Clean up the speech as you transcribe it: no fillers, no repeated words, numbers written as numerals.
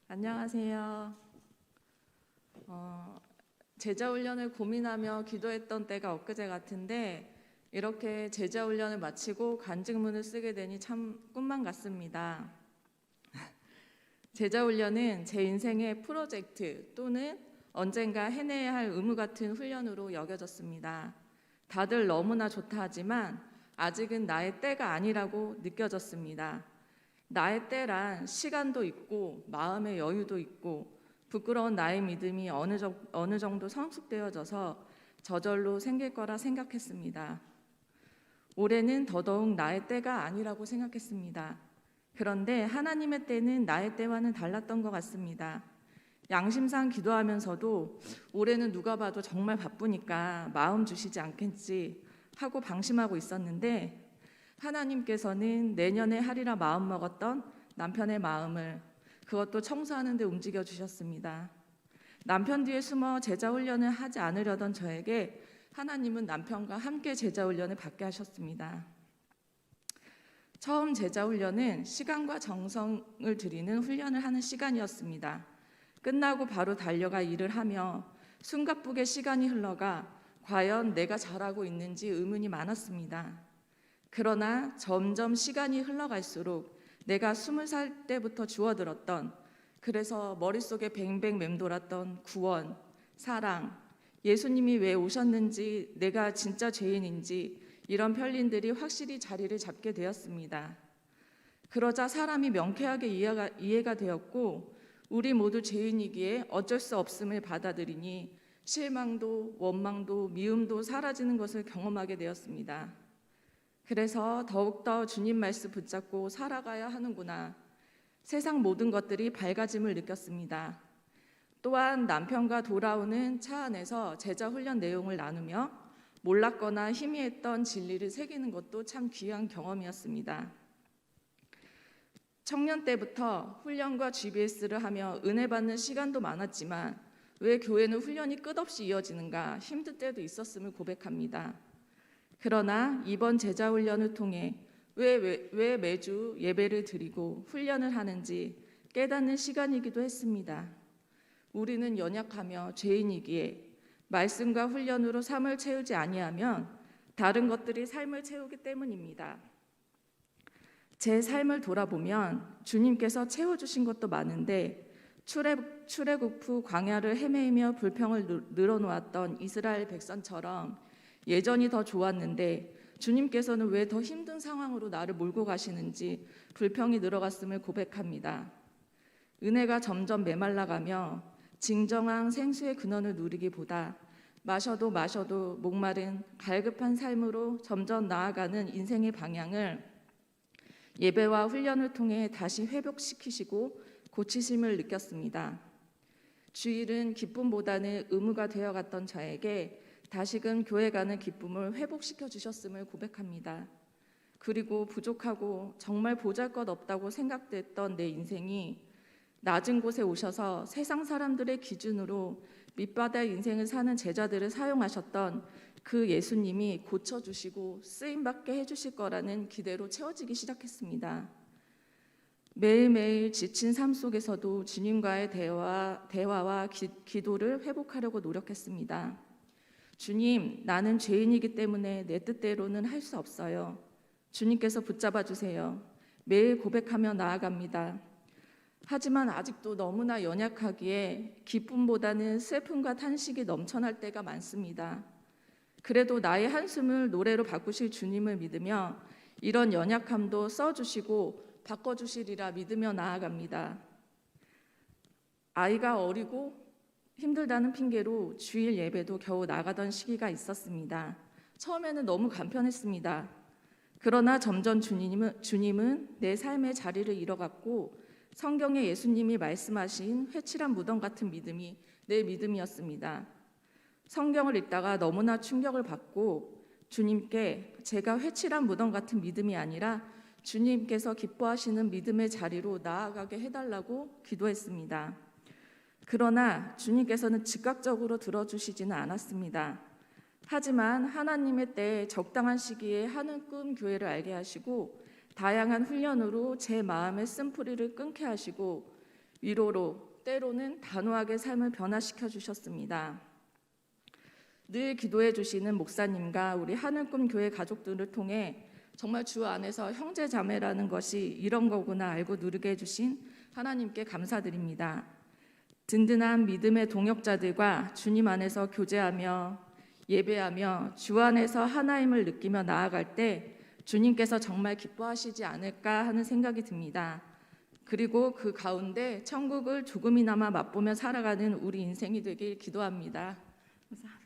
안녕하세요. 제자훈련을 고민하며 기도했던 때가 엊그제 같은데 이렇게 제자훈련을 마치고 간증문을 쓰게 되니 참 꿈만 같습니다. 제자훈련은 제 인생의 프로젝트 또는 언젠가 해내야 할 의무 같은 훈련으로 여겨졌습니다. 다들 너무나 좋다 하지만 아직은 나의 때가 아니라고 느껴졌습니다. 나의 때란 시간도 있고 마음의 여유도 있고 부끄러운 나의 믿음이 어느 정도 성숙되어져서 저절로 생길 거라 생각했습니다. 올해는 더더욱 나의 때가 아니라고 생각했습니다. 그런데 하나님의 때는 나의 때와는 달랐던 것 같습니다. 양심상 기도하면서도 올해는 누가 봐도 정말 바쁘니까 마음 주시지 않겠지 하고 방심하고 있었는데 하나님께서는 내년에 하리라 마음먹었던 남편의 마음을 그것도 청소하는 데 움직여 주셨습니다. 남편 뒤에 숨어 제자훈련을 하지 않으려던 저에게 하나님은 남편과 함께 제자훈련을 받게 하셨습니다. 처음 제자훈련은 시간과 정성을 들이는 훈련을 하는 시간이었습니다. 끝나고 바로 달려가 일을 하며 숨가쁘게 시간이 흘러가 과연 내가 잘하고 있는지 의문이 많았습니다. 그러나 점점 시간이 흘러갈수록 내가 20살 때부터 주워들었던, 그래서 머릿속에 뱅뱅 맴돌았던 구원, 사랑, 예수님이 왜 오셨는지, 내가 진짜 죄인인지 이런 편린들이 확실히 자리를 잡게 되었습니다. 그러자 사람이 명쾌하게 이해가 되었고 우리 모두 죄인이기에 어쩔 수 없음을 받아들이니 실망도 원망도 미움도 사라지는 것을 경험하게 되었습니다. 그래서 더욱더 주님 말씀 붙잡고 살아가야 하는구나. 세상 모든 것들이 밝아짐을 느꼈습니다. 또한 남편과 돌아오는 차 안에서 제자 훈련 내용을 나누며 몰랐거나 희미했던 진리를 새기는 것도 참 귀한 경험이었습니다. 청년 때부터 훈련과 GBS를 하며 은혜 받는 시간도 많았지만 왜 교회는 훈련이 끝없이 이어지는가 힘들 때도 있었음을 고백합니다. 그러나 이번 제자훈련을 통해 왜 매주 예배를 드리고 훈련을 하는지 깨닫는 시간이기도 했습니다. 우리는 연약하며 죄인이기에 말씀과 훈련으로 삶을 채우지 아니하면 다른 것들이 삶을 채우기 때문입니다. 제 삶을 돌아보면 주님께서 채워주신 것도 많은데 출애굽 후 광야를 헤매이며 불평을 늘어놓았던 이스라엘 백성처럼 예전이 더 좋았는데 주님께서는 왜 더 힘든 상황으로 나를 몰고 가시는지 불평이 늘어갔음을 고백합니다. 은혜가 점점 메말라가며 진정한 생수의 근원을 누리기보다 마셔도 목마른 갈급한 삶으로 점점 나아가는 인생의 방향을 예배와 훈련을 통해 다시 회복시키시고 고치심을 느꼈습니다. 주일은 기쁨보다는 의무가 되어갔던 저에게 다시금 교회 가는 기쁨을 회복시켜 주셨음을 고백합니다. 그리고 부족하고 정말 보잘것없다고 생각됐던 내 인생이 낮은 곳에 오셔서 세상 사람들의 기준으로 밑바닥 인생을 사는 제자들을 사용하셨던 그 예수님이 고쳐주시고 쓰임받게 해주실 거라는 기대로 채워지기 시작했습니다. 매일매일 지친 삶 속에서도 주님과의 대화와 기도를 회복하려고 노력했습니다. 주님, 나는 죄인이기 때문에 내 뜻대로는 할 수 없어요. 주님께서 붙잡아 주세요. 매일 고백하며 나아갑니다. 하지만 아직도 너무나 연약하기에 기쁨보다는 슬픔과 탄식이 넘쳐날 때가 많습니다. 그래도 나의 한숨을 노래로 바꾸실 주님을 믿으며 이런 연약함도 써주시고 바꿔주시리라 믿으며 나아갑니다. 아이가 어리고 힘들다는 핑계로 주일 예배도 겨우 나가던 시기가 있었습니다. 처음에는 너무 간편했습니다. 그러나 점점 주님은 내 삶의 자리를 잃어갔고 성경에 예수님이 말씀하신 회칠한 무덤 같은 믿음이 내 믿음이었습니다. 성경을 읽다가 너무나 충격을 받고 주님께 제가 회칠한 무덤 같은 믿음이 아니라 주님께서 기뻐하시는 믿음의 자리로 나아가게 해달라고 기도했습니다. 그러나 주님께서는 즉각적으로 들어주시지는 않았습니다. 하지만 하나님의 때에 적당한 시기에 하늘꿈 교회를 알게 하시고 다양한 훈련으로 제 마음의 쓴뿌리를 끊게 하시고 위로로 때로는 단호하게 삶을 변화시켜 주셨습니다. 늘 기도해 주시는 목사님과 우리 하늘꿈 교회 가족들을 통해 정말 주 안에서 형제 자매라는 것이 이런 거구나 알고 누리게 해주신 하나님께 감사드립니다. 든든한 믿음의 동역자들과 주님 안에서 교제하며 예배하며 주 안에서 하나임을 느끼며 나아갈 때 주님께서 정말 기뻐하시지 않을까 하는 생각이 듭니다. 그리고 그 가운데 천국을 조금이나마 맛보며 살아가는 우리 인생이 되길 기도합니다. 감사합니다.